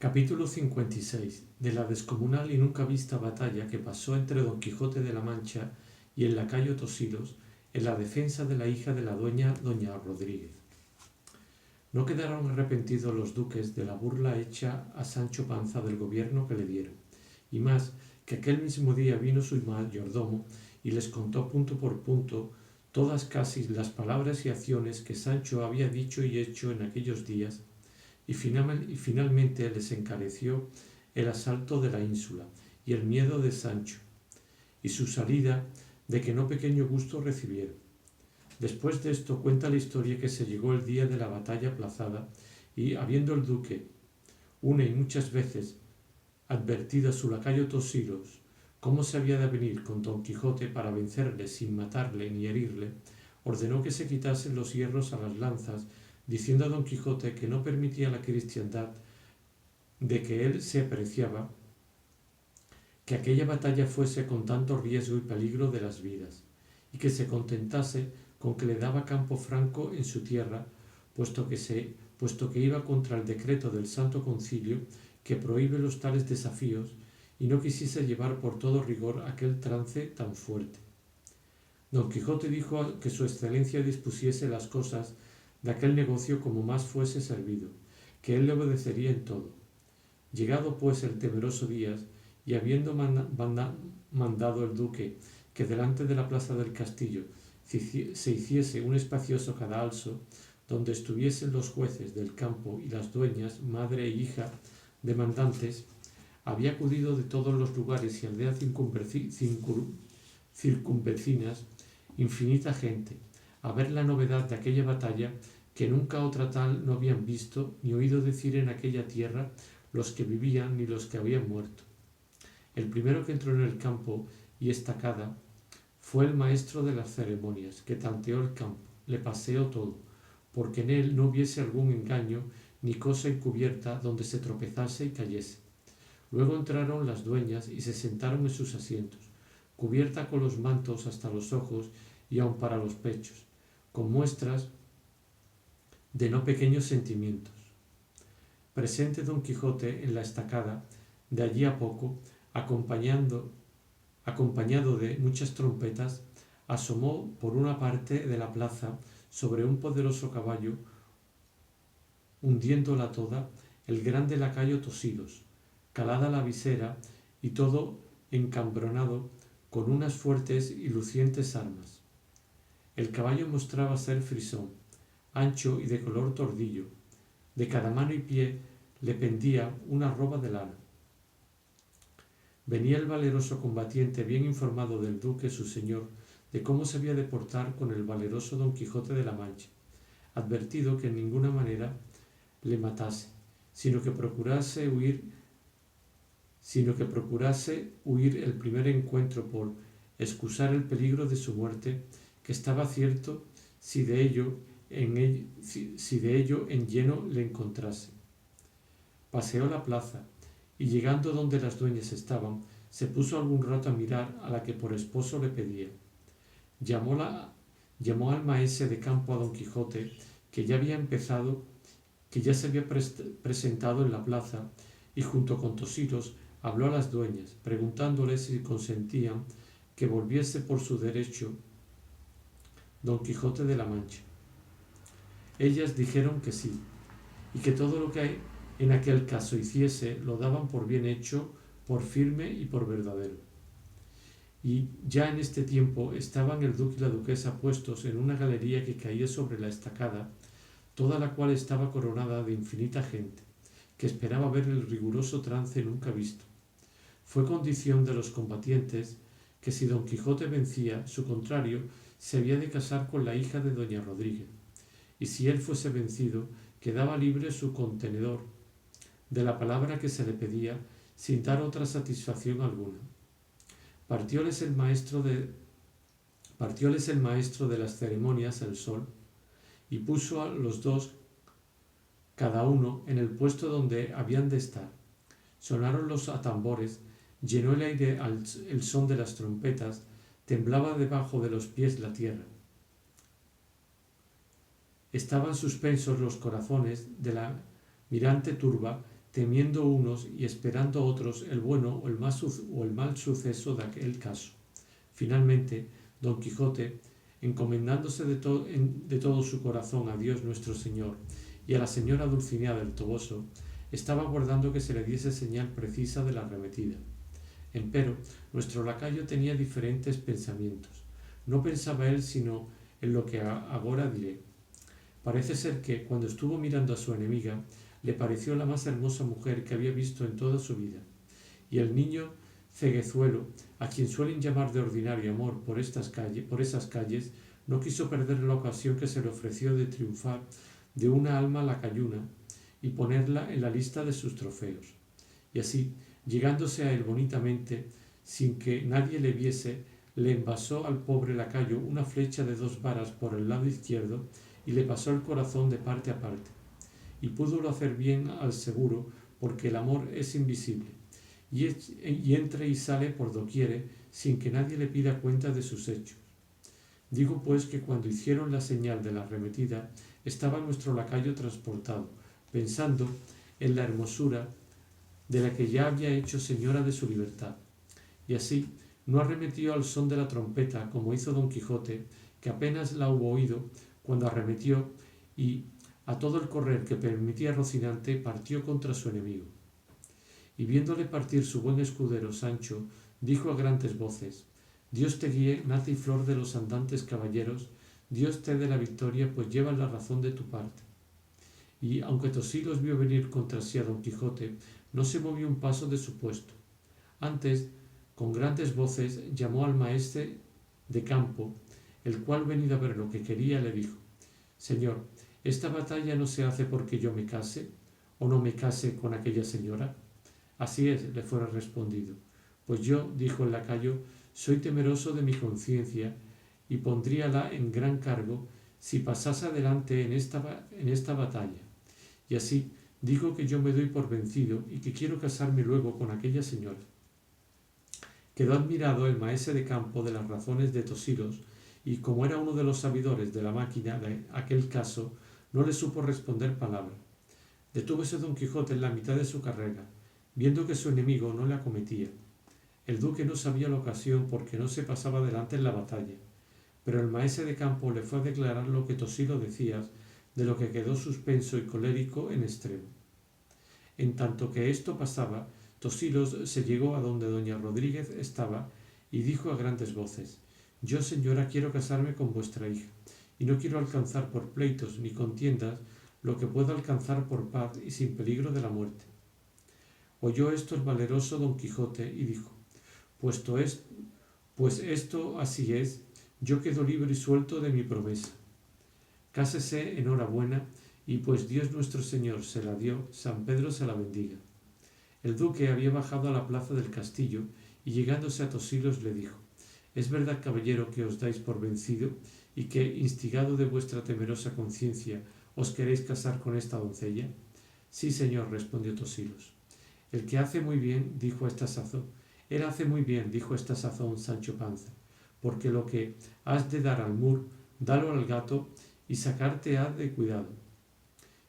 Capítulo 56 de la descomunal y nunca vista batalla que pasó entre Don Quijote de la Mancha y el lacayo Tosilos en la defensa de la hija de la dueña doña Rodríguez. No quedaron arrepentidos los duques de la burla hecha a Sancho Panza del gobierno que le dieron, y más que aquel mismo día vino su mayordomo y les contó punto por punto todas casi las palabras y acciones que Sancho había dicho y hecho en aquellos días, y finalmente les encareció el asalto de la ínsula y el miedo de Sancho, y su salida de que no pequeño gusto recibieron. Después de esto cuenta la historia que se llegó el día de la batalla aplazada, y habiendo el duque una y muchas veces advertido a su lacayo Tosilos cómo se había de venir con Don Quijote para vencerle sin matarle ni herirle, ordenó que se quitasen los hierros a las lanzas, diciendo a Don Quijote que no permitía la cristiandad de que él se apreciaba que aquella batalla fuese con tanto riesgo y peligro de las vidas, y que se contentase con que le daba campo franco en su tierra, puesto que iba contra el decreto del Santo Concilio que prohíbe los tales desafíos, y no quisiese llevar por todo rigor aquel trance tan fuerte. Don Quijote dijo que su excelencia dispusiese las cosas de aquel negocio como más fuese servido, que él le obedecería en todo. Llegado pues el temeroso día, y habiendo mandado el duque que delante de la plaza del castillo se hiciese un espacioso cadalso, donde estuviesen los jueces del campo y las dueñas, madre e hija demandantes, había acudido de todos los lugares y aldeas circunvecinas infinita gente, a ver la novedad de aquella batalla, que nunca otra tal no habían visto ni oído decir en aquella tierra los que vivían ni los que habían muerto. El primero que entró en el campo y estacada fue el maestro de las ceremonias, que tanteó el campo, le paseó todo, porque en él no hubiese algún engaño ni cosa encubierta donde se tropezase y cayese. Luego entraron las dueñas y se sentaron en sus asientos, cubierta con los mantos hasta los ojos y aun para los pechos, con muestras de no pequeños sentimientos. Presente Don Quijote en la estacada, de allí a poco, acompañado de muchas trompetas, asomó por una parte de la plaza sobre un poderoso caballo, hundiéndola toda, el grande lacayo Tosilos, calada la visera y todo encambronado con unas fuertes y lucientes armas. El caballo mostraba ser frisón, ancho y de color tordillo. De cada mano y pie le pendía una roba de lana. Venía el valeroso combatiente bien informado del duque su señor de cómo se había de portar con el valeroso Don Quijote de la Mancha, advertido que en ninguna manera le matase, sino que procurase huir el primer encuentro por excusar el peligro de su muerte, que estaba cierto si de ello en lleno le encontrase. Paseó la plaza, y llegando donde las dueñas estaban, se puso algún rato a mirar a la que por esposo le pedía. Llamó al maese de campo a Don Quijote, que ya se había presentado en la plaza, y junto con Tosilos habló a las dueñas, preguntándoles si consentían que volviese por su derecho Don Quijote de la Mancha. Ellas dijeron que sí, y que todo lo que en aquel caso hiciese lo daban por bien hecho, por firme y por verdadero. Y ya en este tiempo estaban el duque y la duquesa puestos en una galería que caía sobre la estacada, toda la cual estaba coronada de infinita gente, que esperaba ver el riguroso trance nunca visto. Fue condición de los combatientes que si Don Quijote vencía, su contrario se había de casar con la hija de doña Rodríguez, y si él fuese vencido, quedaba libre su contenedor de la palabra que se le pedía, sin dar otra satisfacción alguna. Partióles el maestro de las ceremonias el sol, y puso a los dos cada uno en el puesto donde habían de estar. Sonaron los atambores, llenó el aire el son de las trompetas, temblaba debajo de los pies la tierra. Estaban suspensos los corazones de la mirante turba temiendo unos y esperando otros el bueno o el mal suceso de aquel caso. Finalmente, Don Quijote, encomendándose de todo su corazón a Dios nuestro Señor y a la señora Dulcinea del Toboso, estaba aguardando que se le diese señal precisa de la arremetida. Empero, nuestro lacayo tenía diferentes pensamientos. No pensaba él sino en lo que agora diré. Parece ser que, cuando estuvo mirando a su enemiga, le pareció la más hermosa mujer que había visto en toda su vida, y el niño ceguezuelo, a quien suelen llamar de ordinario amor por esas calles, no quiso perder la ocasión que se le ofreció de triunfar de una alma lacayuna y ponerla en la lista de sus trofeos. Y así, llegándose a él bonitamente, sin que nadie le viese, le envasó al pobre lacayo una flecha de 2 varas por el lado izquierdo y le pasó el corazón de parte a parte. Y púdolo hacer bien al seguro, porque el amor es invisible, y entra y sale por doquiere sin que nadie le pida cuenta de sus hechos. Digo pues que cuando hicieron la señal de la arremetida, estaba nuestro lacayo transportado, pensando en la hermosura de la que ya había hecho señora de su libertad. Y así no arremetió al son de la trompeta como hizo Don Quijote, que apenas la hubo oído cuando arremetió y, a todo el correr que permitía Rocinante, partió contra su enemigo. Y viéndole partir su buen escudero Sancho, dijo a grandes voces: Dios te guíe, nata y flor de los andantes caballeros, Dios te dé la victoria, pues llevas la razón de tu parte. Y aunque Tosilos vio venir contra sí a Don Quijote, no se movió un paso de su puesto. Antes, con grandes voces, llamó al maestre de campo, el cual, venido a ver lo que quería, le dijo: Señor, ¿esta batalla no se hace porque yo me case, o no me case con aquella señora? Así es, le fuera respondido. Pues yo, dijo el lacayo, soy temeroso de mi conciencia y pondríala en gran cargo si pasase adelante en esta batalla. Y así digo que yo me doy por vencido y que quiero casarme luego con aquella señora. Quedó admirado el maese de campo de las razones de Tosilos, y como era uno de los sabidores de la máquina de aquel caso, no le supo responder palabra. Detúvose Don Quijote en la mitad de su carrera, viendo que su enemigo no le acometía. El duque no sabía la ocasión porque no se pasaba adelante en la batalla, pero el maese de campo le fue a declarar lo que Tosilo decía, de lo que quedó suspenso y colérico en extremo. En tanto que esto pasaba, Tosilos se llegó a donde doña Rodríguez estaba y dijo a grandes voces: Yo, señora, quiero casarme con vuestra hija, y no quiero alcanzar por pleitos ni contiendas lo que puedo alcanzar por paz y sin peligro de la muerte. Oyó esto el valeroso Don Quijote y dijo: Pues esto así es, yo quedo libre y suelto de mi promesa. Cásese enhorabuena, y pues Dios nuestro Señor se la dio, San Pedro se la bendiga. El duque había bajado a la plaza del castillo y, llegándose a Tosilos, le dijo: ¿Es verdad, caballero, que os dais por vencido y que, instigado de vuestra temerosa conciencia, os queréis casar con esta doncella? Sí, señor, respondió Tosilos. El que hace muy bien, dijo a esta sazón, él hace muy bien, dijo a esta sazón Sancho Panza, porque lo que has de dar al mur, dalo al gato y sacarte ha de cuidado.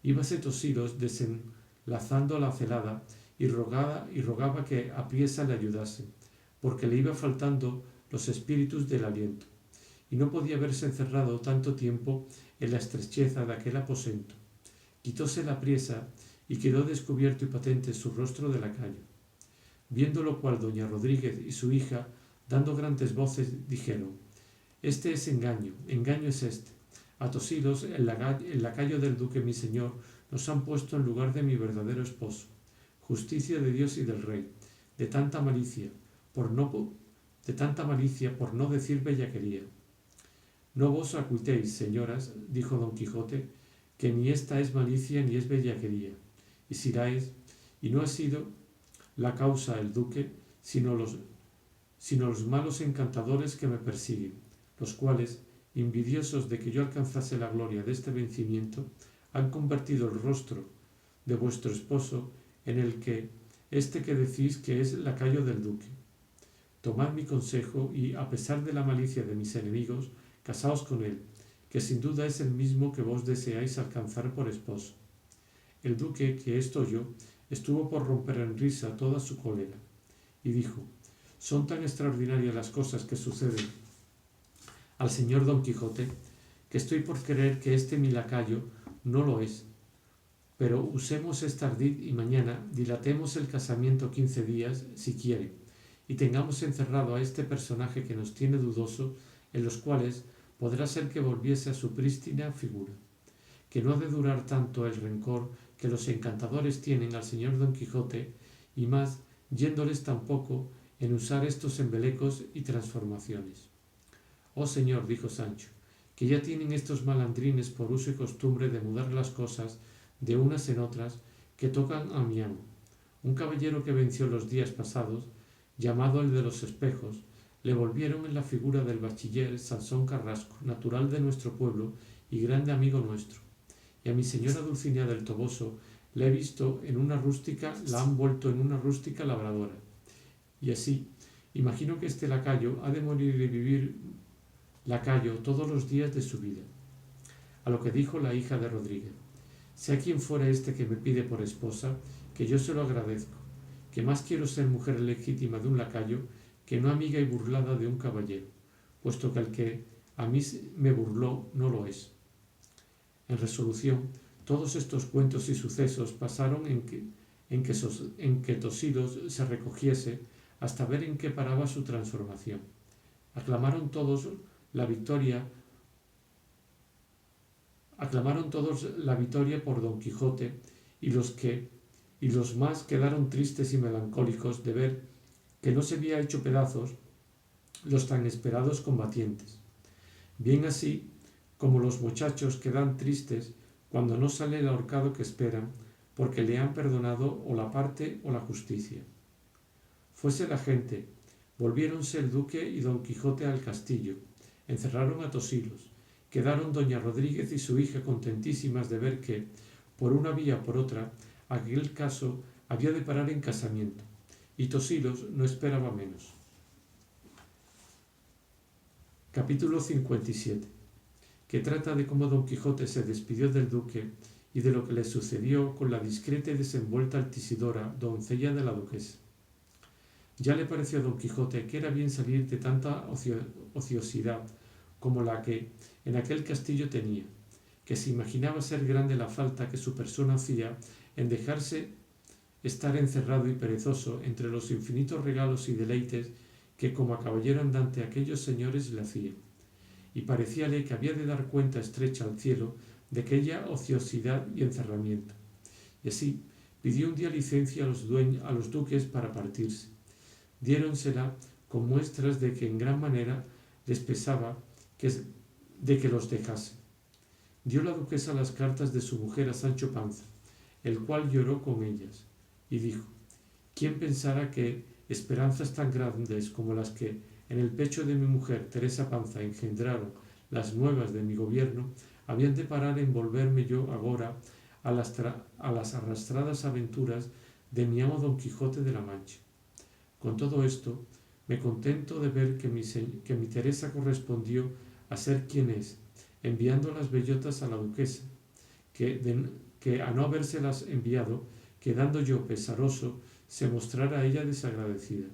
Íbase Tosilos desenlazando la celada y rogaba que apriesa le ayudasen, porque le iba faltando los espíritus del aliento, y no podía verse encerrado tanto tiempo en la estrecheza de aquel aposento. Quitóse la priesa y quedó descubierto y patente su rostro de lacayo. Viendo lo cual doña Rodríguez y su hija, dando grandes voces, dijeron: Este es engaño, engaño es este. A Tosilos, el lacayo del duque mi señor, nos han puesto en lugar de mi verdadero esposo. Justicia de Dios y del rey, de tanta malicia, por no decir bellaquería. No vos acuitéis, señoras, dijo Don Quijote, que ni esta es malicia ni es bellaquería, y si la es, y no ha sido la causa el duque, sino los malos encantadores que me persiguen, los cuales, envidiosos de que yo alcanzase la gloria de este vencimiento, han convertido el rostro de vuestro esposo en el que decís que es lacayo del duque. Tomad mi consejo y, a pesar de la malicia de mis enemigos, casaos con él, que sin duda es el mismo que vos deseáis alcanzar por esposo. El duque, que esto oyó, estuvo por romper en risa toda su cólera, y dijo: «Son tan extraordinarias las cosas que suceden al señor Don Quijote, que estoy por creer que este mi lacayo no lo es. Pero usemos esta ardid y mañana dilatemos el casamiento 15 días, si quiere, y tengamos encerrado a este personaje que nos tiene dudoso, en los cuales podrá ser que volviese a su prístina figura, que no ha de durar tanto el rencor que los encantadores tienen al señor Don Quijote, y más yéndoles tampoco en usar estos embelecos y transformaciones». «Oh señor», dijo Sancho, «que ya tienen estos malandrines por uso y costumbre de mudar las cosas de unas en otras que tocan a mi amo. Un caballero que venció los días pasados, llamado el de los espejos, le volvieron en la figura del bachiller Sansón Carrasco, natural de nuestro pueblo y grande amigo nuestro. Y a mi señora Dulcinea del Toboso la he visto en una rústica, la han vuelto en una rústica labradora. Y así, imagino que este lacayo ha de morir y vivir lacayo todos los días de su vida». A lo que dijo la hija de Rodríguez: «Sea quien fuera este que me pide por esposa, que yo se lo agradezco, que más quiero ser mujer legítima de un lacayo que no amiga y burlada de un caballero, puesto que el que a mí me burló no lo es». En resolución, todos estos cuentos y sucesos pasaron en que Tosilos se recogiese hasta ver en qué paraba su transformación. Aclamaron todos la victoria por Don Quijote, y los más quedaron tristes y melancólicos de ver que no se había hecho pedazos los tan esperados combatientes. Bien así como los muchachos quedan tristes cuando no sale el ahorcado que esperan, porque le han perdonado o la parte o la justicia. Fuese la gente, volviéronse el duque y Don Quijote al castillo, encerraron a Tosilos, quedaron doña Rodríguez y su hija contentísimas de ver que, por una vía o por otra, aquel caso había de parar en casamiento, y Tosilos no esperaba menos. Capítulo 57, que trata de cómo Don Quijote se despidió del duque y de lo que le sucedió con la discreta y desenvuelta Altisidora, doncella de la duquesa. Ya le pareció a Don Quijote que era bien salir de tanta ociosidad como la que en aquel castillo tenía, que se imaginaba ser grande la falta que su persona hacía en dejarse estar encerrado y perezoso entre los infinitos regalos y deleites que como a caballero andante aquellos señores le hacían, y parecíale que había de dar cuenta estrecha al cielo de aquella ociosidad y encerramiento, y así pidió un día licencia a los duques para partirse. Diéronsela con muestras de que en gran manera les pesaba de que los dejase. Dio la duquesa las cartas de su mujer a Sancho Panza, el cual lloró con ellas, y dijo: «¿Quién pensara que esperanzas tan grandes como las que en el pecho de mi mujer Teresa Panza engendraron las nuevas de mi gobierno habían de parar en volverme yo agora a las arrastradas aventuras de mi amo Don Quijote de la Mancha? Con todo esto, me contento de ver que mi Teresa correspondió a ser quien es, enviando las bellotas a la duquesa, que a no habérselas enviado, quedando yo pesaroso, se mostrara ella desagradecida.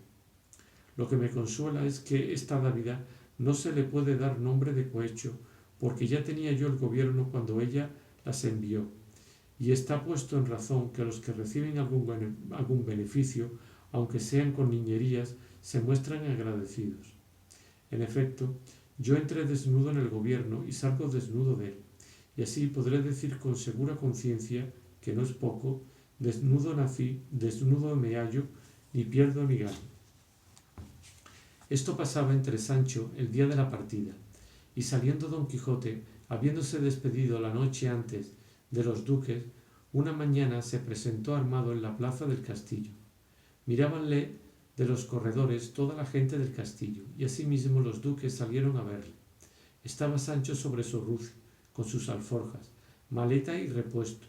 Lo que me consuela es que esta dávida no se le puede dar nombre de cohecho, porque ya tenía yo el gobierno cuando ella las envió, y está puesto en razón que los que reciben algún beneficio, aunque sean con niñerías, se muestran agradecidos. En efecto, yo entré desnudo en el gobierno y salgo desnudo de él, y así podré decir con segura conciencia, que no es poco: desnudo nací, desnudo me hallo, ni pierdo ni gano». Esto pasaba entre Sancho el día de la partida, y saliendo Don Quijote, habiéndose despedido la noche antes de los duques, una mañana se presentó armado en la plaza del castillo. Mirábanle de los corredores toda la gente del castillo, y asimismo los duques salieron a verle. Estaba Sancho sobre su rucio, con sus alforjas, maleta y repuesto,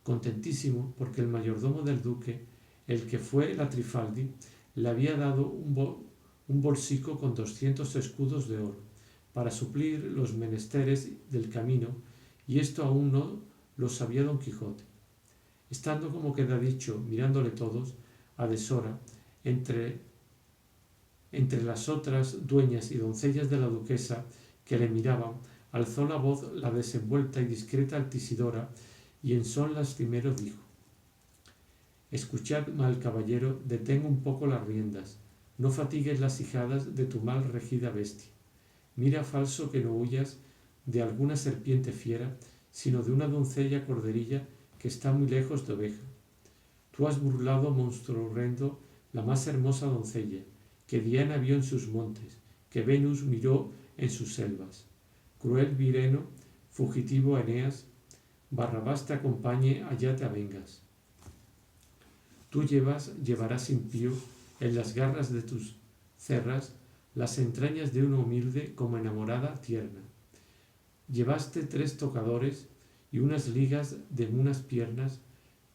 contentísimo porque el mayordomo del duque, el que fue la Trifaldi, le había dado un bolsico con 200 escudos de oro, para suplir los menesteres del camino, y esto aún no lo sabía Don Quijote. Estando como queda dicho, mirándole todos, a deshora, entre las otras dueñas y doncellas de la duquesa que le miraban, alzó la voz la desenvuelta y discreta Altisidora, y en son lastimero dijo: escuchad, mal caballero, detén un poco las riendas, no fatigues las ijadas de tu mal regida bestia. Mira, falso, que no huyas de alguna serpiente fiera, sino de una doncella corderilla que está muy lejos de oveja. Tú has burlado, monstruo horrendo, la más hermosa doncella, que Diana vio en sus montes, que Venus miró en sus selvas. Cruel Vireno, fugitivo Eneas, Barrabás te acompañe, allá te avengas. Tú llevarás impío en las garras de tus cerras las entrañas de una humilde como enamorada tierna. Llevaste 3 tocadores y unas ligas de unas piernas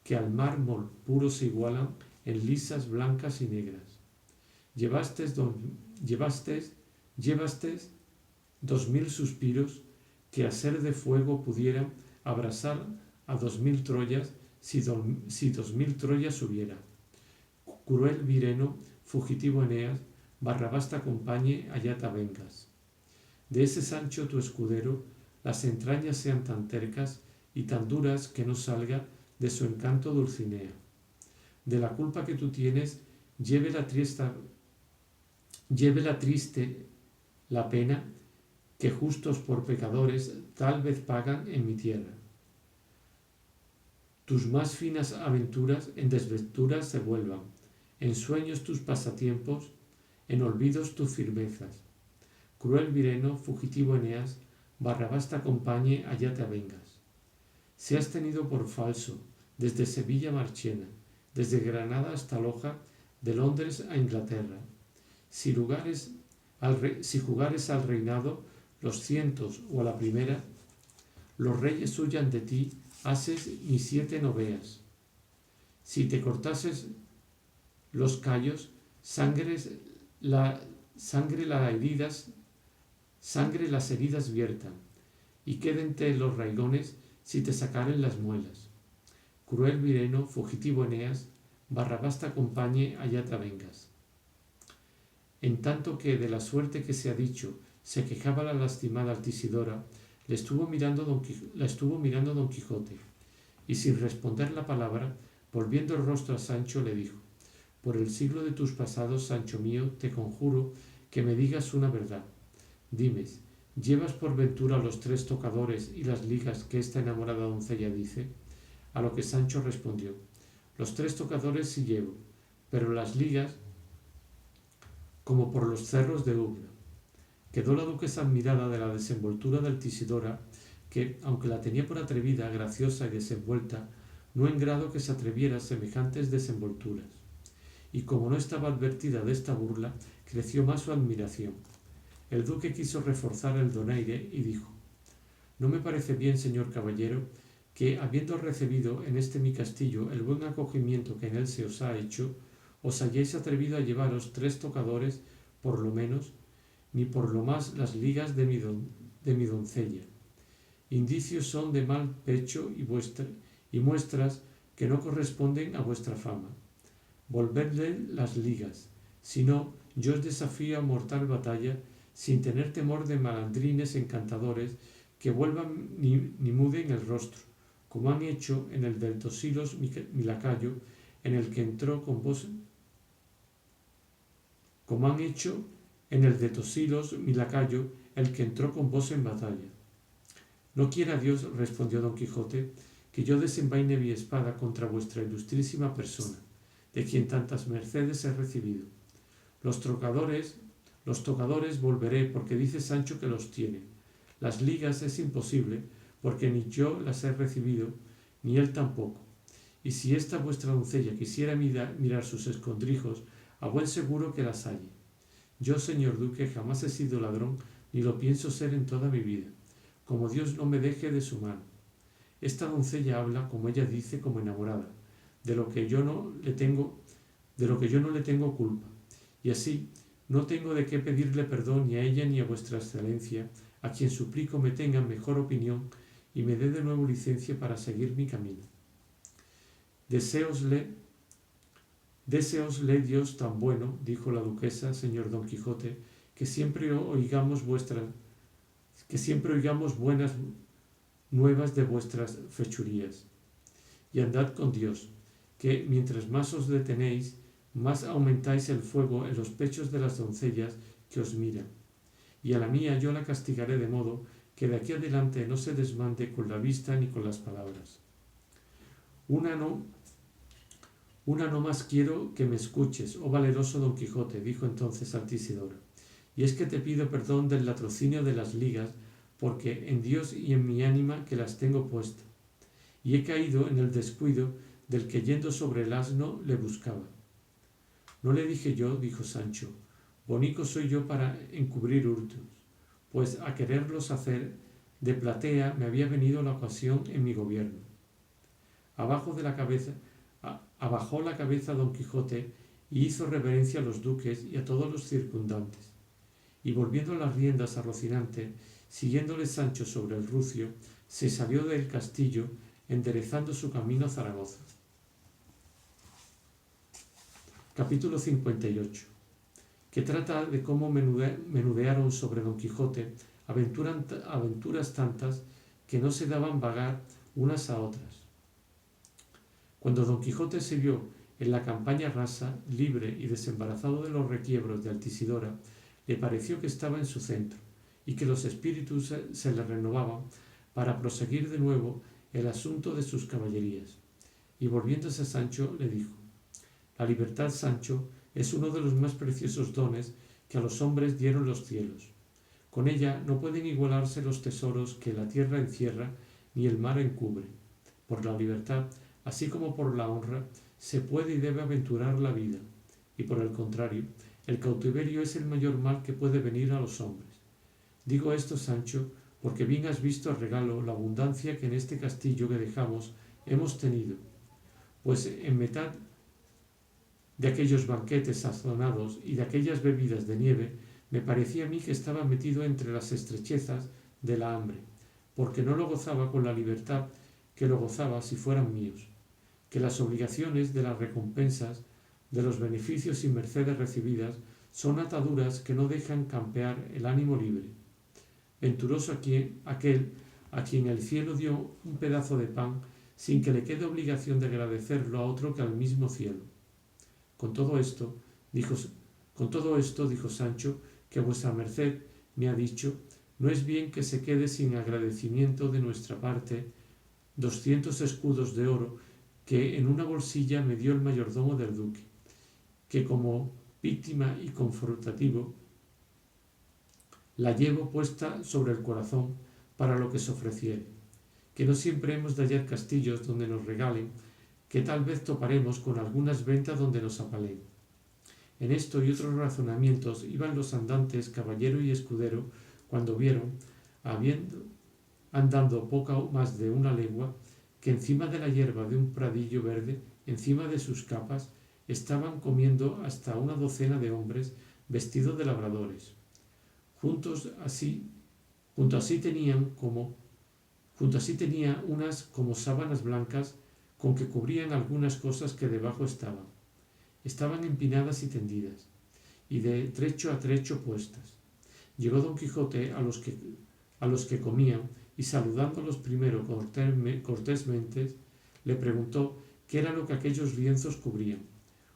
que al mármol puro se igualan en lisas blancas y negras. Llevaste 2000 suspiros que a ser de fuego pudieran abrasar a 2000 Troyas si 2000 Troyas hubiera. Cruel Vireno, fugitivo Eneas, Barrabás te acompañe, allá te avengas. De ese Sancho tu escudero las entrañas sean tan tercas y tan duras que no salga de su encanto Dulcinea. De la culpa que tú tienes, lleve la triste la pena que justos por pecadores tal vez pagan en mi tierra. Tus más finas aventuras en desventuras se vuelvan, en sueños tus pasatiempos, en olvidos tus firmezas. Cruel Vireno, fugitivo Eneas, Barrabás te acompañe, allá te avengas. Seas tenido por falso, desde Sevilla a Marchena, desde Granada hasta Loja, de Londres a Inglaterra. Si jugares al reinado los cientos o a la primera, los reyes huyan de ti, haces ni 7 no veas. Si te cortases los callos, sangre las heridas viertan, y quédente los raigones si te sacaren las muelas. Cruel Vireno, fugitivo Eneas, Barrabás te acompañe, allá te avengas. En tanto que de la suerte que se ha dicho se quejaba la lastimada Altisidora, la estuvo mirando don Quijote, y sin responder la palabra, volviendo el rostro a Sancho, le dijo: por el siglo de tus pasados, Sancho mío, te conjuro que me digas una verdad. Dime, ¿llevas por ventura los 3 tocadores y las ligas que esta enamorada doncella dice? A lo que Sancho respondió: los 3 tocadores sí llevo, pero las ligas como por los cerros de Ubla. Quedó la duquesa admirada de la desenvoltura de Altisidora, que, aunque la tenía por atrevida, graciosa y desenvuelta, no en grado que se atreviera a semejantes desenvolturas. Y como no estaba advertida de esta burla, creció más su admiración. El duque quiso reforzar el donaire y dijo: no me parece bien, señor caballero, que, habiendo recibido en este mi castillo el buen acogimiento que en él se os ha hecho, os hayáis atrevido a llevaros 3 tocadores, por lo menos, ni por lo más las ligas de mi doncella. Indicios son de mal pecho y muestras que no corresponden a vuestra fama. Volvedle las ligas, si no, yo os desafío a mortal batalla, sin tener temor de malandrines encantadores que vuelvan ni muden el rostro, como han hecho en el del Tosilos mi lacayo, en el que entró con vos en batalla. No quiera Dios, respondió don Quijote, que yo desenvaine mi espada contra vuestra ilustrísima persona, de quien tantas mercedes he recibido. Los tocadores volveré, porque dice Sancho que los tiene. Las ligas es imposible, porque ni yo las he recibido, ni él tampoco. Y si esta vuestra doncella quisiera mirar sus escondrijos, a buen seguro que las halle. Yo, señor duque, jamás he sido ladrón, ni lo pienso ser en toda mi vida, como Dios no me deje de su mano. Esta doncella habla, como ella dice, como enamorada, de lo que yo no le tengo culpa, y así no tengo de qué pedirle perdón ni a ella ni a vuestra excelencia, a quien suplico me tenga mejor opinión y me dé de nuevo licencia para seguir mi camino. Deseosle Dios tan bueno, dijo la duquesa, señor Don Quijote, que siempre oigamos buenas nuevas de vuestras fechurías. Y andad con Dios, que mientras más os detenéis, más aumentáis el fuego en los pechos de las doncellas que os miran. Y a la mía yo la castigaré de modo que de aquí adelante no se desmande con la vista ni con las palabras. Una no más quiero que me escuches, oh valeroso Don Quijote, dijo entonces Altisidora, y es que te pido perdón del latrocinio de las ligas, porque en Dios y en mi ánima que las tengo puestas, y he caído en el descuido del que yendo sobre el asno le buscaba. No le dije yo, dijo Sancho, bonico soy yo para encubrir hurtos, pues a quererlos hacer de platea me había venido la ocasión en mi gobierno. Abajó la cabeza Don Quijote y hizo reverencia a los duques y a todos los circundantes, y volviendo las riendas a Rocinante, siguiéndole Sancho sobre el rucio, se salió del castillo, enderezando su camino a Zaragoza. Capítulo 58, que trata de cómo menudearon sobre Don Quijote aventuras tantas que no se daban vagar unas a otras. Cuando Don Quijote se vio en la campaña rasa, libre y desembarazado de los requiebros de Altisidora, le pareció que estaba en su centro, y que los espíritus se le renovaban para proseguir de nuevo el asunto de sus caballerías. Y volviéndose a Sancho, le dijo: La libertad, Sancho, es uno de los más preciosos dones que a los hombres dieron los cielos. Con ella no pueden igualarse los tesoros que la tierra encierra ni el mar encubre. Por la libertad, así como por la honra, se puede y debe aventurar la vida, y por el contrario, el cautiverio es el mayor mal que puede venir a los hombres. Digo esto, Sancho, porque bien has visto al regalo la abundancia que en este castillo que dejamos hemos tenido, pues en mitad de aquellos banquetes sazonados y de aquellas bebidas de nieve, me parecía a mí que estaba metido entre las estrechezas de la hambre, porque no lo gozaba con la libertad que lo gozaba si fueran míos, que las obligaciones de las recompensas, de los beneficios y mercedes recibidas, son ataduras que no dejan campear el ánimo libre. Venturoso aquel a quien el cielo dio un pedazo de pan sin que le quede obligación de agradecerlo a otro que al mismo cielo. Con todo esto, dijo Sancho, que vuestra merced me ha dicho, no es bien que se quede sin agradecimiento de nuestra parte 200 escudos de oro que en una bolsilla me dio el mayordomo del duque, que como víctima y confortativo la llevo puesta sobre el corazón para lo que se ofreciere, que no siempre hemos de hallar castillos donde nos regalen, que tal vez toparemos con algunas ventas donde nos apalen. En esto y otros razonamientos iban los andantes, caballero y escudero, cuando vieron, andando poco más de una legua, que encima de la hierba de un pradillo verde, encima de sus capas, estaban comiendo hasta una docena de hombres vestidos de labradores. Junto así tenía unas como sábanas blancas con que cubrían algunas cosas que debajo estaban. Estaban empinadas y tendidas, y de trecho a trecho puestas. Llegó Don Quijote a los que comían, y saludándolos primero cortésmente, le preguntó qué era lo que aquellos lienzos cubrían.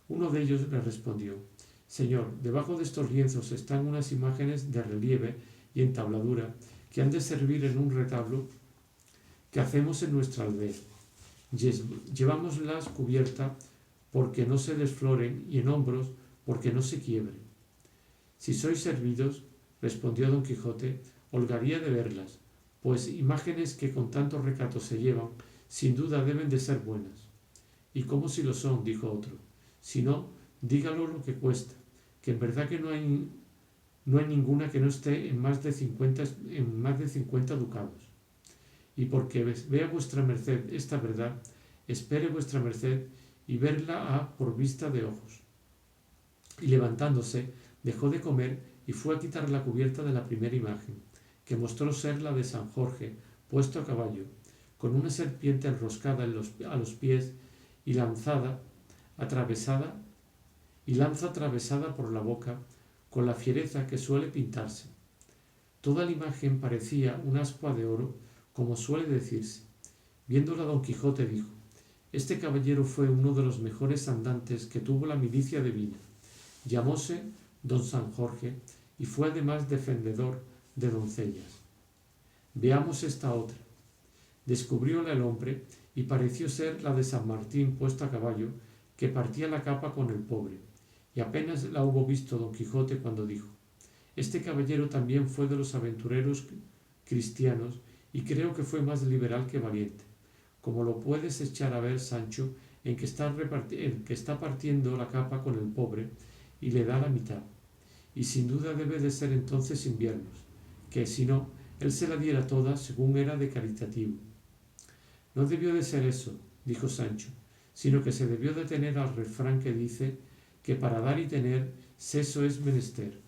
Uno de ellos le respondió: Señor, debajo de estos lienzos están unas imágenes de relieve y entabladura que han de servir en un retablo que hacemos en nuestra aldea. Llevámoslas cubierta porque no se desfloren y en hombros porque no se quiebren. Si sois servidos, respondió Don Quijote, holgaría de verlas, pues imágenes que con tanto recato se llevan, sin duda deben de ser buenas. ¿Y cómo si lo son?, dijo otro. Si no, dígalo lo que cuesta, que en verdad que no hay ninguna que no esté en más de 50 ducados. Y porque vea vuestra merced esta verdad, espere vuestra merced y verla por vista de ojos. Y levantándose, dejó de comer y fue a quitar la cubierta de la primera imagen, que mostró ser la de San Jorge, puesto a caballo, con una serpiente enroscada a los pies y lanza atravesada por la boca con la fiereza que suele pintarse. Toda la imagen parecía una ascua de oro, como suele decirse. Viéndola don Quijote dijo: este caballero fue uno de los mejores andantes que tuvo la milicia de Vina. Llamóse don San Jorge y fue además defendedor de doncellas. Veamos esta otra. Descubrióla el hombre y pareció ser la de San Martín puesto a caballo, que partía la capa con el pobre, y apenas la hubo visto don Quijote cuando dijo: este caballero también fue de los aventureros cristianos y creo que fue más liberal que valiente, como lo puedes echar a ver, Sancho, en que está partiendo la capa con el pobre y le da la mitad, y sin duda debe de ser entonces inviernos, que si no, él se la diera toda según era de caritativo. No debió de ser eso, dijo Sancho, sino que se debió de tener al refrán que dice que para dar y tener seso es menester.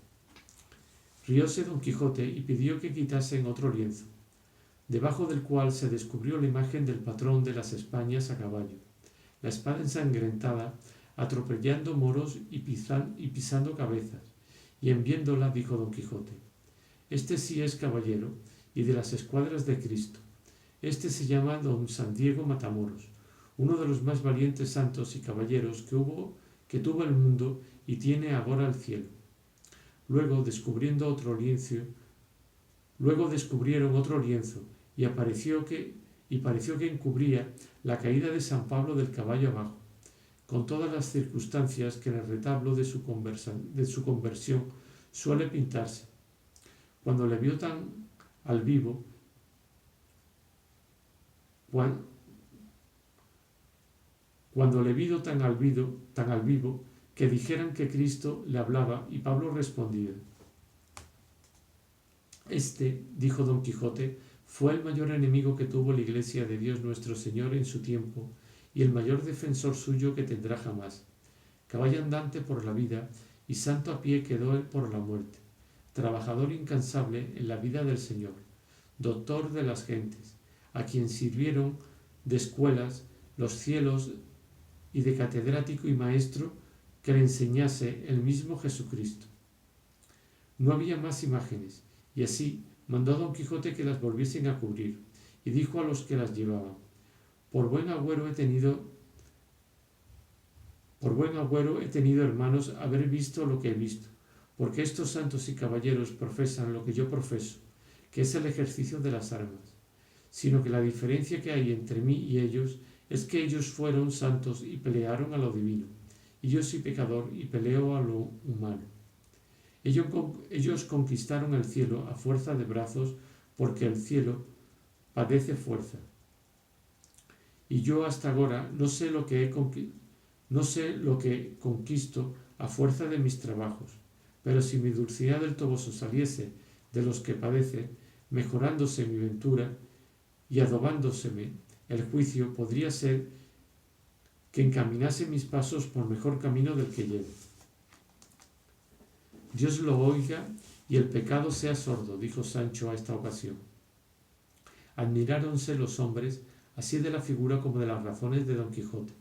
Rióse don Quijote y pidió que quitasen otro lienzo, debajo del cual se descubrió la imagen del patrón de las Españas a caballo, la espada ensangrentada, atropellando moros y pisando cabezas, y en viéndola dijo don Quijote: este sí es caballero, y de las escuadras de Cristo. Este se llama don San Diego Matamoros, uno de los más valientes santos y caballeros que tuvo el mundo y tiene agora el cielo. Luego descubrieron otro lienzo y pareció que encubría la caída de San Pablo del caballo abajo, con todas las circunstancias que en el retablo de su conversión suele pintarse. Cuando le vio tan al vivo, que dijeran que Cristo le hablaba, y Pablo respondía: este, dijo don Quijote, fue el mayor enemigo que tuvo la Iglesia de Dios nuestro Señor en su tiempo, y el mayor defensor suyo que tendrá jamás. Caballo andante por la vida, y santo a pie quedó él por la muerte, trabajador incansable en la vida del Señor, doctor de las gentes, a quien sirvieron de escuelas los cielos y de catedrático y maestro que le enseñase el mismo Jesucristo. No había más imágenes, y así mandó a don Quijote que las volviesen a cubrir, y dijo a los que las llevaban: por buen agüero he tenido, hermanos, haber visto lo que he visto, porque estos santos y caballeros profesan lo que yo profeso, que es el ejercicio de las armas, sino que la diferencia que hay entre mí y ellos es que ellos fueron santos y pelearon a lo divino, y yo soy pecador y peleo a lo humano. Ellos conquistaron el cielo a fuerza de brazos, porque el cielo padece fuerza. Y yo hasta ahora no sé lo que conquisto a fuerza de mis trabajos, pero si mi dulcinea del Toboso saliese de los que padece, mejorándose mi ventura y adobándoseme el juicio, podría ser que encaminase mis pasos por mejor camino del que llevo. Dios lo oiga y el pecado sea sordo, dijo Sancho a esta ocasión. Admiráronse los hombres, así de la figura como de las razones de don Quijote,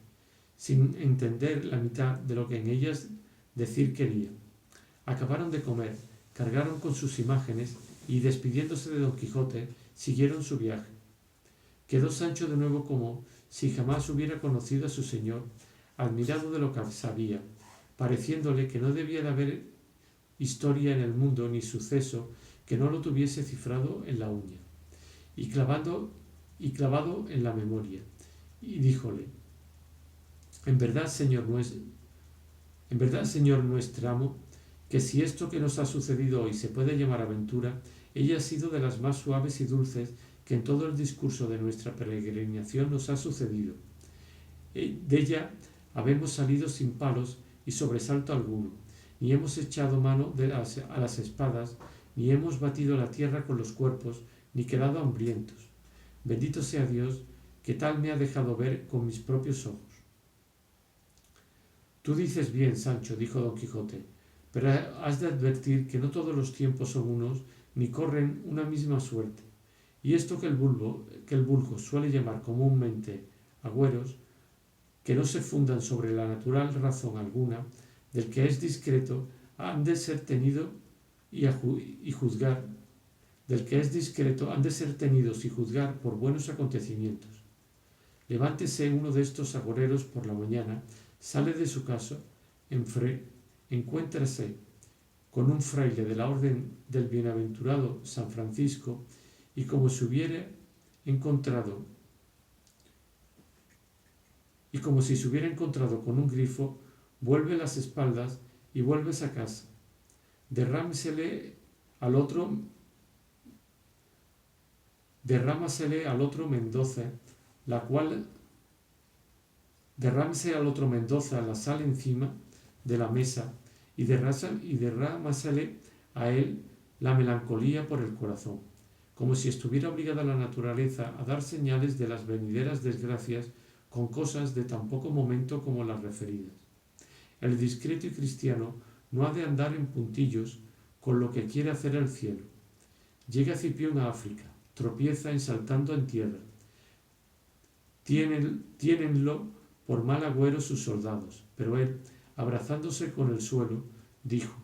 sin entender la mitad de lo que en ellas decir quería. Acabaron de comer, cargaron con sus imágenes y, despidiéndose de don Quijote, siguieron su viaje. Quedó Sancho de nuevo como si jamás hubiera conocido a su señor, admirado de lo que sabía, pareciéndole que no debía de haber historia en el mundo ni suceso que no lo tuviese cifrado en la uña y clavado en la memoria, y díjole: en verdad, señor nuestro amo, que si esto que nos ha sucedido hoy se puede llamar aventura, ella ha sido de las más suaves y dulces que en todo el discurso de nuestra peregrinación nos ha sucedido. De ella habemos salido sin palos y sobresalto alguno, ni hemos echado mano a las espadas, ni hemos batido la tierra con los cuerpos, ni quedado hambrientos. Bendito sea Dios, que tal me ha dejado ver con mis propios ojos. Tú dices bien, Sancho, dijo don Quijote, pero has de advertir que no todos los tiempos son unos, ni corren una misma suerte. Y esto que el vulgo suele llamar comúnmente agüeros, que no se fundan sobre la natural razón alguna, del que es discreto, han de ser tenido y juzgar, del que es discreto han de ser tenidos y juzgar por buenos acontecimientos. Levántese uno de estos agoreros por la mañana, sale de su casa, encuéntrase con un fraile de la orden del bienaventurado San Francisco, y como si se hubiera encontrado con un grifo, vuelve las espaldas y vuelves a casa. Derrámasele al otro Mendoza, la sal encima de la mesa, y derrámasele a él la melancolía por el corazón, como si estuviera obligada la naturaleza a dar señales de las venideras desgracias con cosas de tan poco momento como las referidas. El discreto y cristiano no ha de andar en puntillos con lo que quiere hacer el cielo. Llega Cipión a África, tropieza en saltando en tierra. Tiénenlo por mal agüero sus soldados, pero él, abrazándose con el suelo, dijo: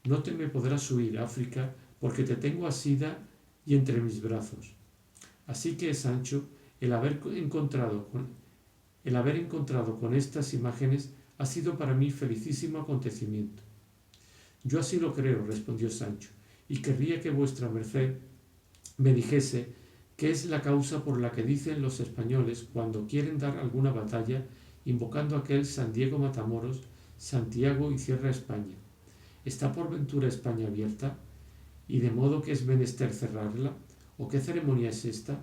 no te me podrás huir, África, porque te tengo asida y entre mis brazos. Así que, Sancho, el haber encontrado con estas imágenes ha sido para mí felicísimo acontecimiento. Yo así lo creo, respondió Sancho, y querría que vuestra merced me dijese qué es la causa por la que dicen los españoles cuando quieren dar alguna batalla, invocando aquel San Diego Matamoros, Santiago y cierra España. ¿Está por ventura España abierta, y de modo que es menester cerrarla? ¿O qué ceremonia es esta?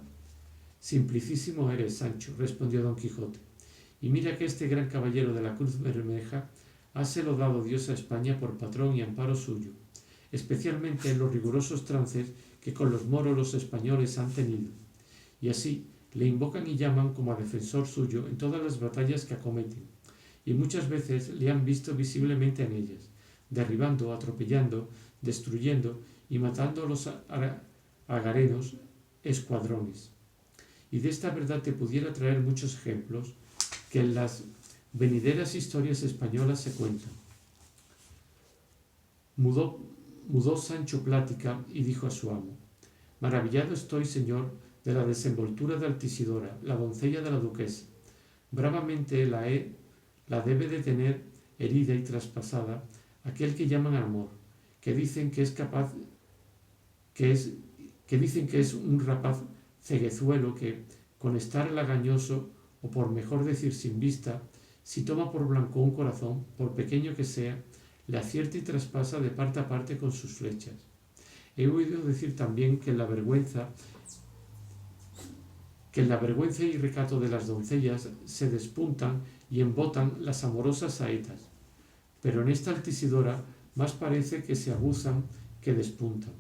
Simplicísimo eres, Sancho, respondió don Quijote, y mira que este gran caballero de la Cruz Bermeja háselo dado Dios a España por patrón y amparo suyo, especialmente en los rigurosos trances que con los moros los españoles han tenido, y así le invocan y llaman como a defensor suyo en todas las batallas que acometen, y muchas veces le han visto visiblemente en ellas, derribando, atropellando, destruyendo y matando a los agarenos escuadrones. Y de esta verdad te pudiera traer muchos ejemplos que en las venideras historias españolas se cuentan. Mudó Sancho plática y dijo a su amo: maravillado estoy, señor, de la desenvoltura de Altisidora, la doncella de la duquesa. Bravamente la debe de tener herida y traspasada aquel que llaman amor, que dicen que es un rapaz ceguezuelo que, con estar lagañoso, o por mejor decir sin vista, si toma por blanco un corazón, por pequeño que sea, le acierta y traspasa de parte a parte con sus flechas. He oído decir también que en la vergüenza y recato de las doncellas se despuntan y embotan las amorosas saetas, pero en esta Altisidora más parece que se aguzan que despuntan.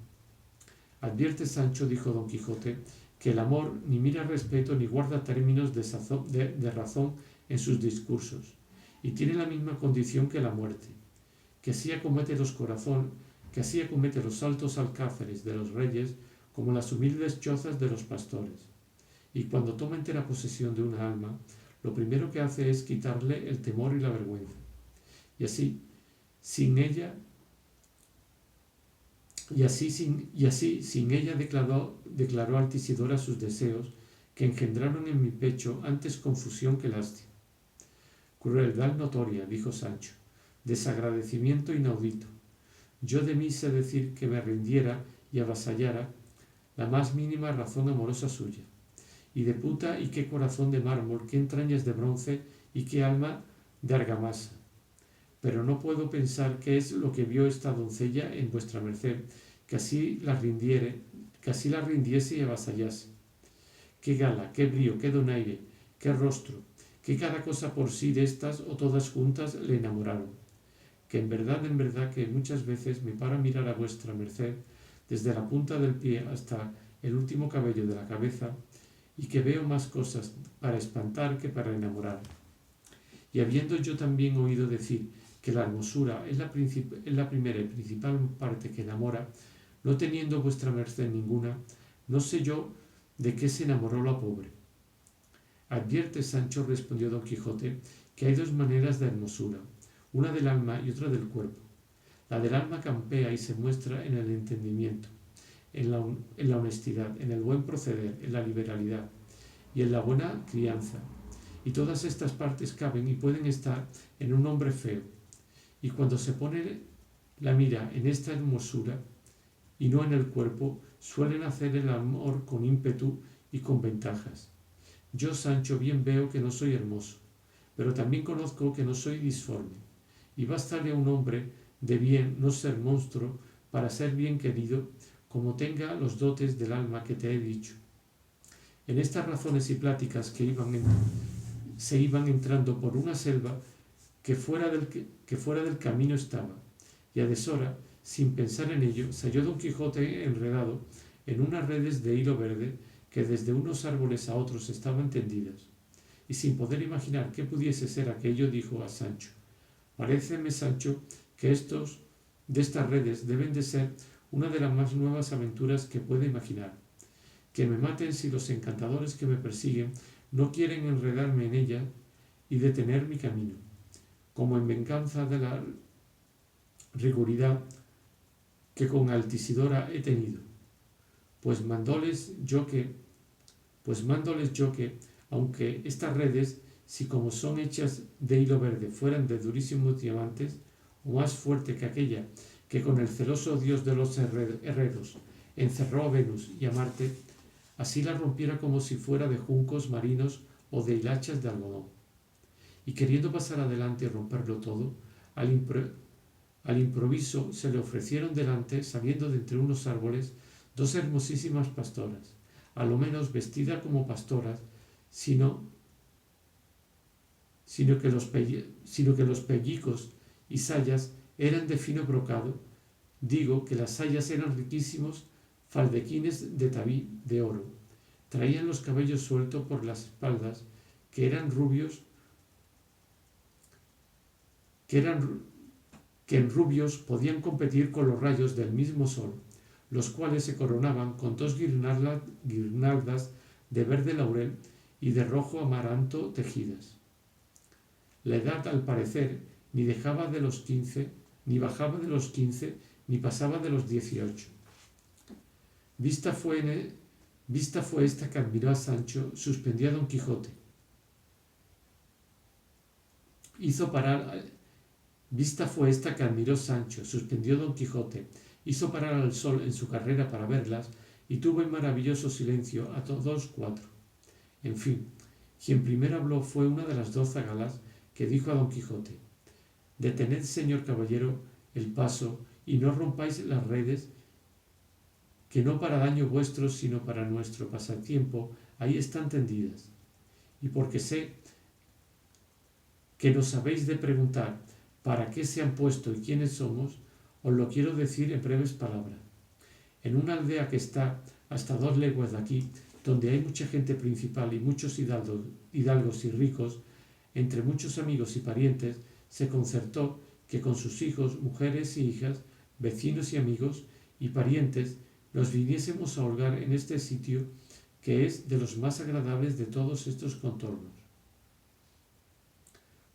Advierte, Sancho, dijo don Quijote, que el amor ni mira respeto ni guarda términos de razón en sus discursos, y tiene la misma condición que la muerte, que así acomete los altos alcázares de los reyes como las humildes chozas de los pastores, y cuando toma entera posesión de una alma, lo primero que hace es quitarle el temor y la vergüenza, y así sin ella declaró Altisidora sus deseos, que engendraron en mi pecho antes confusión que lástima. Crueldad notoria, dijo Sancho, desagradecimiento inaudito. Yo de mí sé decir que me rindiera y avasallara la más mínima razón amorosa suya. Y de puta y qué corazón de mármol, qué entrañas de bronce y qué alma de argamasa. Pero no puedo pensar qué es lo que vio esta doncella en vuestra merced, que así la rindiese y avasallase. Qué gala, qué brío, qué donaire, qué rostro, que cada cosa por sí de estas o todas juntas le enamoraron. Que en verdad que muchas veces me paro a mirar a vuestra merced desde la punta del pie hasta el último cabello de la cabeza, y que veo más cosas para espantar que para enamorar. Y habiendo yo también oído decir que la hermosura es la primera y principal parte que enamora, no teniendo vuestra merced ninguna, no sé yo de qué se enamoró la pobre. Advierte, Sancho, respondió don Quijote, que hay dos maneras de hermosura, una del alma y otra del cuerpo. La del alma campea y se muestra en el entendimiento, en la honestidad, en el buen proceder, en la liberalidad y en la buena crianza. Y todas estas partes caben y pueden estar en un hombre feo. Y cuando se pone la mira en esta hermosura y no en el cuerpo, suelen hacer el amor con ímpetu y con ventajas. Yo, Sancho, bien veo que no soy hermoso, pero también conozco que no soy disforme, y bástale a un hombre de bien no ser monstruo para ser bien querido, como tenga los dotes del alma que te he dicho. En estas razones y pláticas se iban entrando por una selva que fuera del camino estaba, y a deshora, sin pensar en ello, se halló don Quijote enredado en unas redes de hilo verde que desde unos árboles a otros estaban tendidas, y sin poder imaginar qué pudiese ser aquello, dijo a Sancho: Paréceme, Sancho, que de estas redes deben de ser una de las más nuevas aventuras que pueda imaginar. Que me maten si los encantadores que me persiguen no quieren enredarme en ella y detener mi camino, como en venganza de la riguridad que con Altisidora he tenido. Pues mandóles yo que, aunque estas redes, si como son hechas de hilo verde fueran de durísimos diamantes, o más fuerte que aquella que con el celoso dios de los herreros encerró a Venus y a Marte, así la rompiera como si fuera de juncos marinos o de hilachas de algodón. Y queriendo pasar adelante y romperlo todo, al improviso se le ofrecieron delante, saliendo de entre unos árboles, dos hermosísimas pastoras, a lo menos vestidas como pastoras, sino que los pellicos y sayas eran de fino brocado. Digo que las sayas eran riquísimos faldequines de tabí de oro. Traían los cabellos sueltos por las espaldas, que en rubios podían competir con los rayos del mismo sol, los cuales se coronaban con dos guirnaldas de verde laurel y de rojo amaranto tejidas. La edad, al parecer, ni bajaba de los 15, ni pasaba de los 18. Vista fue esta que admiró a Sancho, suspendió a don Quijote. Vista fue esta que admiró Sancho, suspendió don Quijote, hizo parar al sol en su carrera para verlas, y tuvo en maravilloso silencio a todos cuatro. En fin, quien primero habló fue una de las dos zagalas, que dijo a don Quijote: Detened, señor caballero, el paso, y no rompáis las redes, que no para daño vuestro, sino para nuestro pasatiempo, ahí están tendidas. Y porque sé que nos habéis de preguntar para qué se han puesto y quiénes somos, os lo quiero decir en breves palabras. En una aldea que está hasta 2 leguas de aquí, donde hay mucha gente principal y muchos hidalgos y ricos, entre muchos amigos y parientes, se concertó que con sus hijos, mujeres y hijas, vecinos y amigos y parientes, nos viniésemos a holgar en este sitio, que es de los más agradables de todos estos contornos,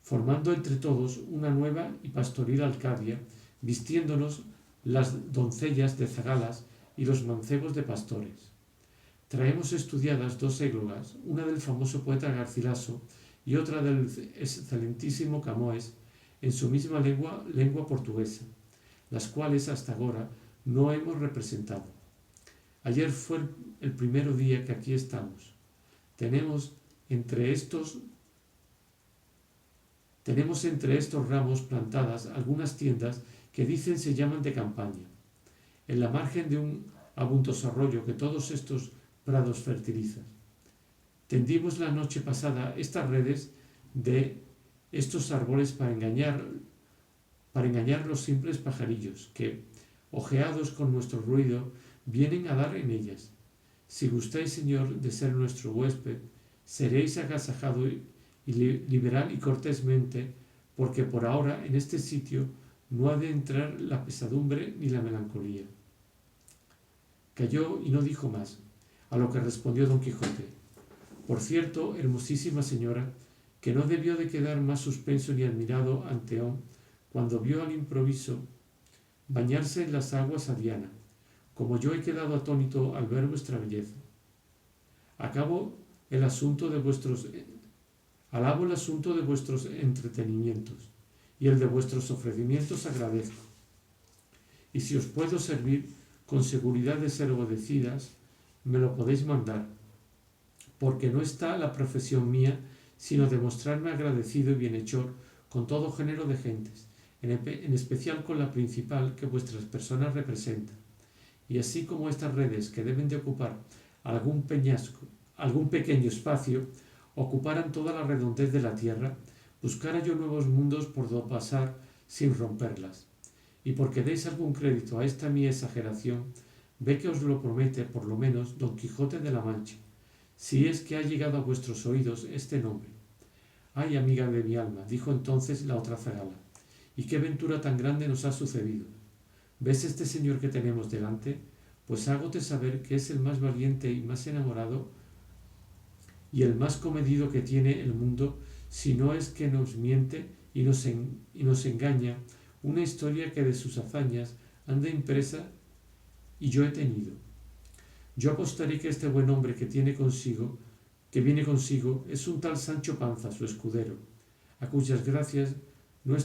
formando entre todos una nueva y pastoril Alcadia, vistiéndonos las doncellas de zagalas y los mancebos de pastores. Traemos estudiadas 2 églogas, una del famoso poeta Garcilaso y otra del excelentísimo Camões, en su misma lengua portuguesa, las cuales hasta ahora no hemos representado. Ayer fue el primer día que aquí estamos. Tenemos entre estos ramos plantadas algunas tiendas que dicen se llaman de campaña, en la margen de un abundoso arroyo que todos estos prados fertilizan. Tendimos la noche pasada estas redes de estos árboles para engañar los simples pajarillos que, ojeados con nuestro ruido, vienen a dar en ellas. Si gustáis, señor, de ser nuestro huésped, seréis agasajado y liberal y cortésmente, porque por ahora en este sitio no ha de entrar la pesadumbre ni la melancolía. Calló y no dijo más, a lo que respondió don Quijote: Por cierto, hermosísima señora, que no debió de quedar más suspenso ni admirado Anteón cuando vio al improviso bañarse en las aguas a Diana, como yo he quedado atónito al ver vuestra belleza. Alabo el asunto de vuestros entretenimientos, y el de vuestros ofrecimientos agradezco. Y si os puedo servir con seguridad de ser obedecidas, me lo podéis mandar, porque no está la profesión mía sino demostrarme agradecido y bienhechor con todo género de gentes, en especial con la principal que vuestras personas representan. Y así como estas redes que deben de ocupar algún pequeño espacio, ocuparan toda la redondez de la tierra, buscara yo nuevos mundos por do pasar sin romperlas. Y porque deis algún crédito a esta mi exageración, ve que os lo promete por lo menos Don Quijote de la Mancha, si es que ha llegado a vuestros oídos este nombre. Ay, amiga de mi alma, dijo entonces la otra zagala, ¿y qué ventura tan grande nos ha sucedido? ¿Ves este señor que tenemos delante? Pues hágote saber que es el más valiente y más enamorado y el más comedido que tiene el mundo, si no es que nos miente y nos engaña una historia que de sus hazañas anda impresa y yo he tenido. Yo apostaré que este buen hombre que viene consigo, es un tal Sancho Panza, su escudero, a cuyas gracias no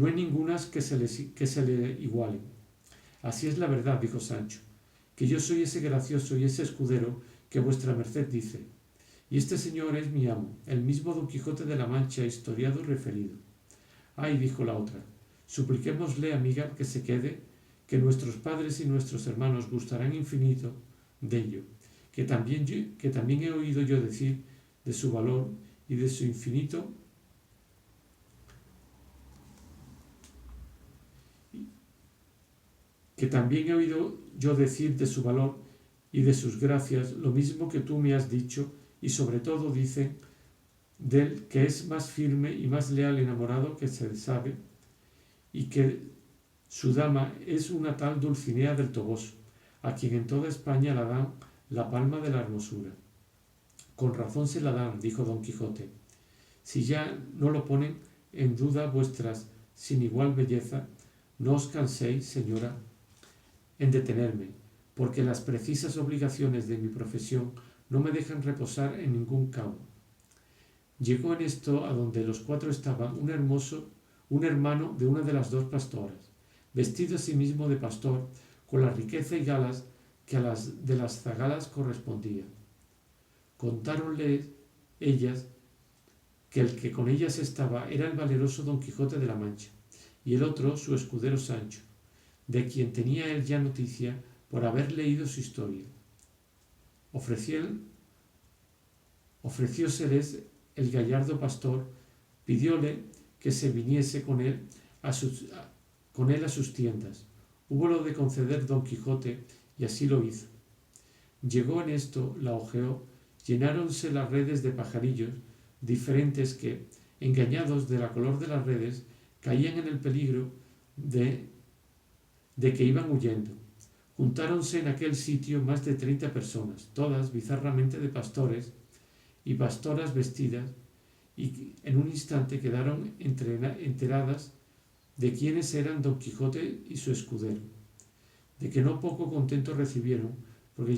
hay ningunas que se le igualen. Así es la verdad, dijo Sancho, que yo soy ese gracioso y ese escudero que vuestra merced dice. Y este señor es mi amo, el mismo Don Quijote de la Mancha, historiado y referido. Ay, dijo la otra, supliquémosle, amiga, que se quede, que nuestros padres y nuestros hermanos gustarán infinito de ello, que también he oído yo decir de su valor y de su infinito que también he oído yo decir de su valor y de sus gracias lo mismo que tú me has dicho, y sobre todo dicen del que es más firme y más leal enamorado que se sabe, y que su dama es una tal Dulcinea del Toboso, a quien en toda España la dan la palma de la hermosura. Con razón se la dan, dijo Don Quijote, si ya no lo ponen en duda vuestras sin igual belleza. No os canséis, señora, en detenerme, porque las precisas obligaciones de mi profesión no me dejan reposar en ningún cabo. Llegó en esto a donde los cuatro estaban un hermano de una de las dos pastoras, vestido asimismo de pastor, con la riqueza y galas que a las de las zagalas correspondía. Contáronle ellas que el que con ellas estaba era el valeroso Don Quijote de la Mancha, y el otro su escudero Sancho, de quien tenía él ya noticia por haber leído su historia. Ofrecióseles el gallardo pastor, pidióle que se viniese con él a sus tiendas. Húbolo de conceder Don Quijote, y así lo hizo. Llegó en esto, la hojeó, llenáronse las redes de pajarillos diferentes que, engañados de la color de las redes, caían en el peligro de que iban huyendo. Juntáronse en aquel sitio más de 30 personas, todas bizarramente de pastores y pastoras vestidas, y en un instante quedaron enteradas de quiénes eran Don Quijote y su escudero, de que no poco contento recibieron, porque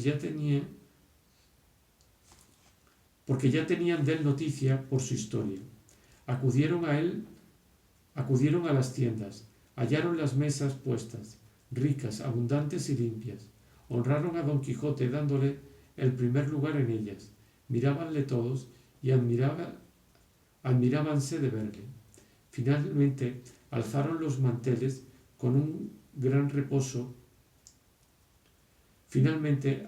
ya tenían de él noticia por su historia. Acudieron a las tiendas, hallaron las mesas puestas, ricas, abundantes y limpias. Honraron a Don Quijote dándole el primer lugar en ellas. Mirábanle todos y admirábanse de verle. Finalmente alzaron los manteles con un gran reposo.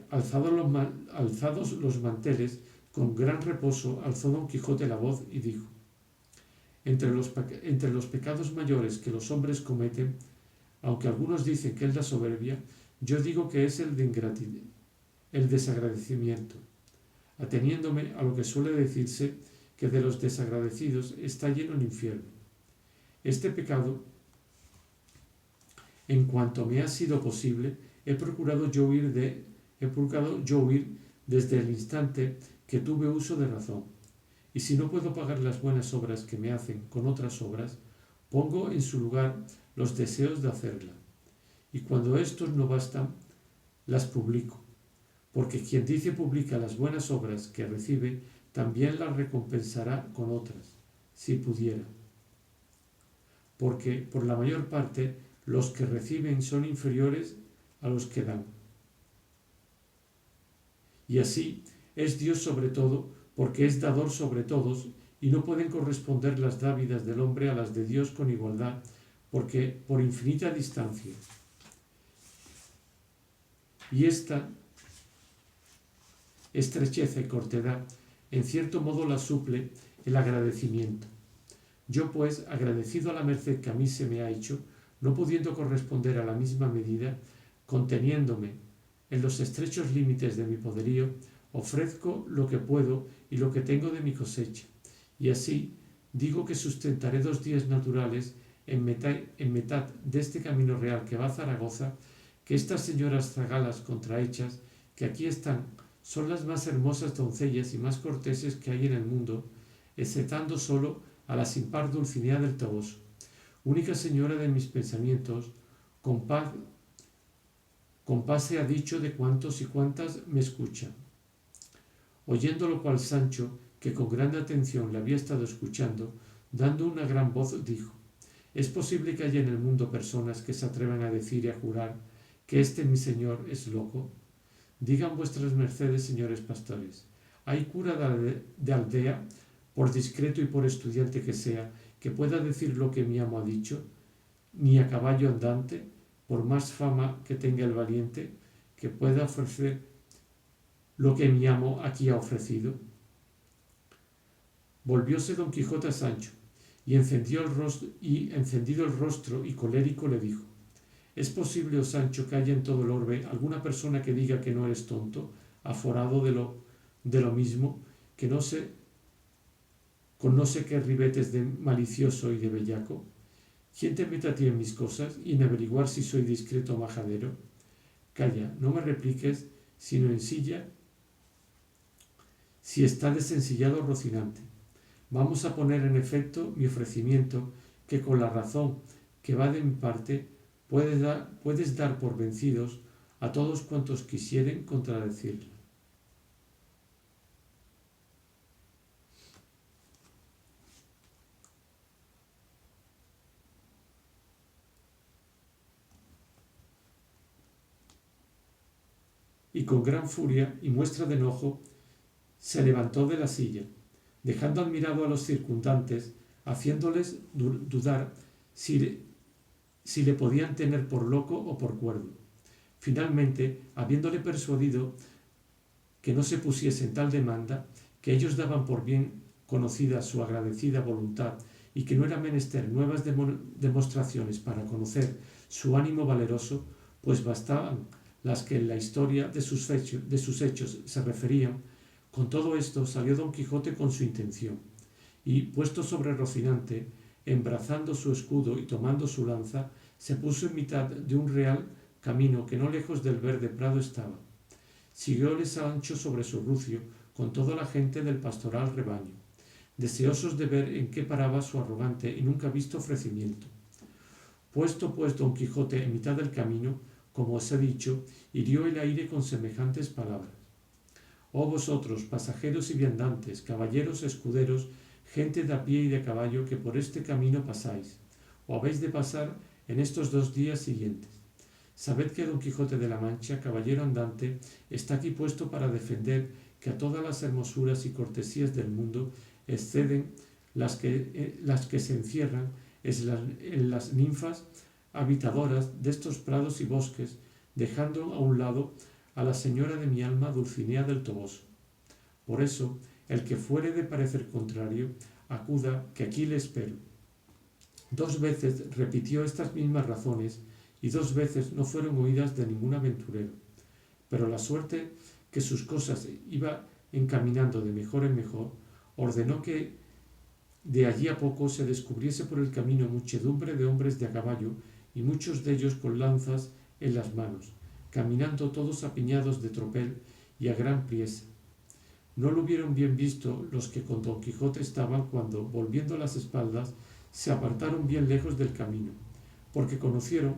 Alzados los manteles, con gran reposo, alzó Don Quijote la voz y dijo: entre los pecados mayores que los hombres cometen, aunque algunos dicen que es la soberbia, yo digo que es el desagradecimiento, ateniéndome a lo que suele decirse, que de los desagradecidos está lleno el infierno. Este pecado, en cuanto me ha sido posible, he procurado yo huir desde el instante que tuve uso de razón. Y si no puedo pagar las buenas obras que me hacen con otras obras, pongo en su lugar los deseos de hacerla. Y cuando estos no bastan, las publico, porque quien dice publica las buenas obras que recibe, también las recompensará con otras, si pudiera. Porque por la mayor parte los que reciben son inferiores a los que dan. Y así es Dios sobre todo, porque es dador sobre todos, y no pueden corresponder las dávidas del hombre a las de Dios con igualdad, porque por infinita distancia. Y esta estrecheza y cortedad en cierto modo la suple el agradecimiento. Yo pues, agradecido a la merced que a mí se me ha hecho, no pudiendo corresponder a la misma medida, conteniéndome en los estrechos límites de mi poderío, ofrezco lo que puedo y lo que tengo de mi cosecha, y así digo que sustentaré 2 días naturales en mitad de este camino real que va a Zaragoza, que estas señoras zagalas contrahechas, que aquí están, son las más hermosas doncellas y más corteses que hay en el mundo, exceptando solo a la sin par Dulcinea del Toboso, única señora de mis pensamientos, con paz se ha dicho de cuantos y cuantas me escuchan. Oyendo lo cual Sancho, que con gran atención le había estado escuchando, dando una gran voz, dijo: ¿Es posible que haya en el mundo personas que se atrevan a decir y a jurar que este mi señor es loco? Digan vuestras mercedes, señores pastores, ¿hay cura de aldea, por discreto y por estudiante que sea, que pueda decir lo que mi amo ha dicho? Ni a caballo andante, por más fama que tenga el valiente, que pueda ofrecer lo que mi amo aquí ha ofrecido. Volvióse don Quijote a Sancho, y encendido el rostro y colérico le dijo: ¿Es posible, oh Sancho, que haya en todo el orbe alguna persona que diga que no eres tonto, aforado de lo mismo, que no sé, con no sé qué ribetes de malicioso y de bellaco? ¿Quién te mete a ti en mis cosas y en averiguar si soy discreto o majadero? Calla, no me repliques, sino ensilla si está desencillado Rocinante. Vamos a poner en efecto mi ofrecimiento, que con la razón que va de mi parte puedes dar por vencidos a todos cuantos quisieren contradecirla. Y con gran furia y muestra de enojo se levantó de la silla, dejando admirado a los circundantes, haciéndoles dudar si le podían tener por loco o por cuerdo. Finalmente, habiéndole persuadido que no se pusiese en tal demanda, que ellos daban por bien conocida su agradecida voluntad y que no era menester nuevas demostraciones para conocer su ánimo valeroso, pues bastaban las que en la historia de sus hechos se referían. Con todo esto salió don Quijote con su intención, y puesto sobre Rocinante, embrazando su escudo y tomando su lanza, se puso en mitad de un real camino que no lejos del verde prado estaba. Siguióle Sancho sobre su rucio, con toda la gente del pastoral rebaño, deseosos de ver en qué paraba su arrogante y nunca visto ofrecimiento. Puesto pues don Quijote en mitad del camino, como os he dicho, hirió el aire con semejantes palabras: Oh vosotros, pasajeros y viandantes, caballeros, escuderos, gente de a pie y de caballo, que por este camino pasáis, o habéis de pasar en estos 2 días siguientes. Sabed que don Quijote de la Mancha, caballero andante, está aquí puesto para defender que a todas las hermosuras y cortesías del mundo exceden las que se encierran en las ninfas habitadoras de estos prados y bosques, dejando a un lado a la señora de mi alma, Dulcinea del Toboso. Por eso, el que fuere de parecer contrario, acuda, que aquí le espero. 2 veces repitió estas mismas razones, y 2 veces no fueron oídas de ningún aventurero. Pero la suerte, que sus cosas iba encaminando de mejor en mejor, ordenó que de allí a poco se descubriese por el camino muchedumbre de hombres de a caballo, y muchos de ellos con lanzas en las manos, caminando todos apiñados de tropel y a gran priesa. No lo hubieron bien visto los que con Don Quijote estaban cuando, volviendo las espaldas, se apartaron bien lejos del camino, porque conocieron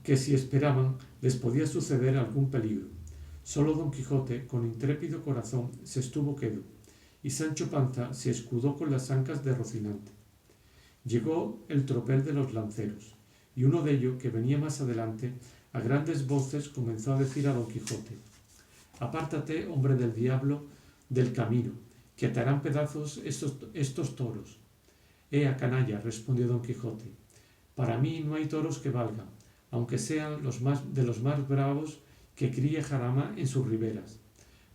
que si esperaban les podía suceder algún peligro. Solo Don Quijote, con intrépido corazón, se estuvo quedo, y Sancho Panza se escudó con las ancas de Rocinante. Llegó el tropel de los lanceros, y uno de ellos, que venía más adelante, a grandes voces comenzó a decir a Don Quijote: «Apártate, hombre del diablo, del camino, que te harán pedazos estos toros». «Ea, canalla», respondió Don Quijote, «para mí no hay toros que valgan, aunque sean de los más bravos que críe Jarama en sus riberas.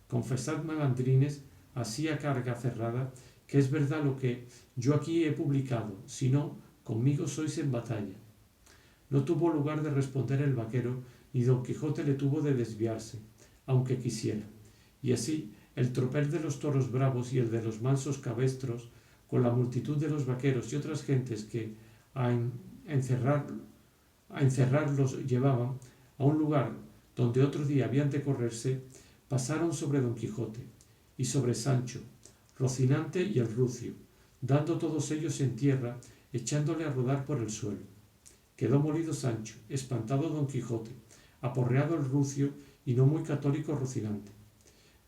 Confesad, malandrines, así a carga cerrada, que es verdad lo que yo aquí he publicado, si no, conmigo sois en batalla». No tuvo lugar de responder el vaquero, ni Don Quijote le tuvo de desviarse, aunque quisiera. Y así el tropel de los toros bravos y el de los mansos cabestros, con la multitud de los vaqueros y otras gentes que a encerrarlos llevaban a un lugar donde otro día habían de correrse, pasaron sobre Don Quijote y sobre Sancho, Rocinante y el rucio, dando todos ellos en tierra, echándole a rodar por el suelo. Quedó molido Sancho, espantado Don Quijote, aporreado el rucio y no muy católico Rocinante.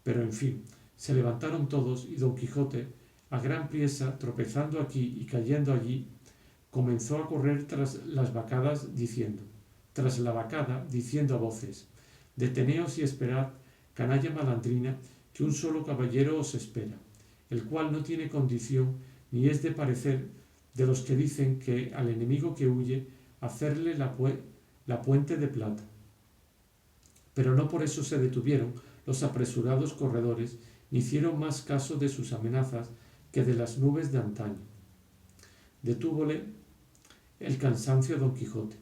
Pero en fin, se levantaron todos y Don Quijote, a gran priesa, tropezando aquí y cayendo allí, comenzó a correr tras la vacada, diciendo a voces: «Deteneos y esperad, canalla malandrina, que un solo caballero os espera, el cual no tiene condición ni es de parecer de los que dicen que al enemigo que huye hacerle la puente de plata». Pero no por eso se detuvieron los apresurados corredores, ni hicieron más caso de sus amenazas que de las nubes de antaño. Detúvole el cansancio a Don Quijote,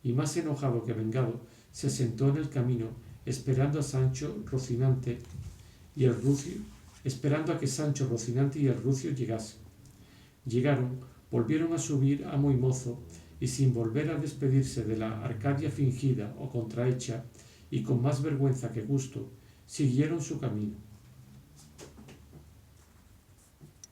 y más enojado que vengado, se sentó en el camino, esperando a que Sancho, Rocinante y el rucio llegasen. Llegaron, volvieron a subir amo y mozo, y sin volver a despedirse de la Arcadia fingida o contrahecha, y con más vergüenza que gusto, siguieron su camino.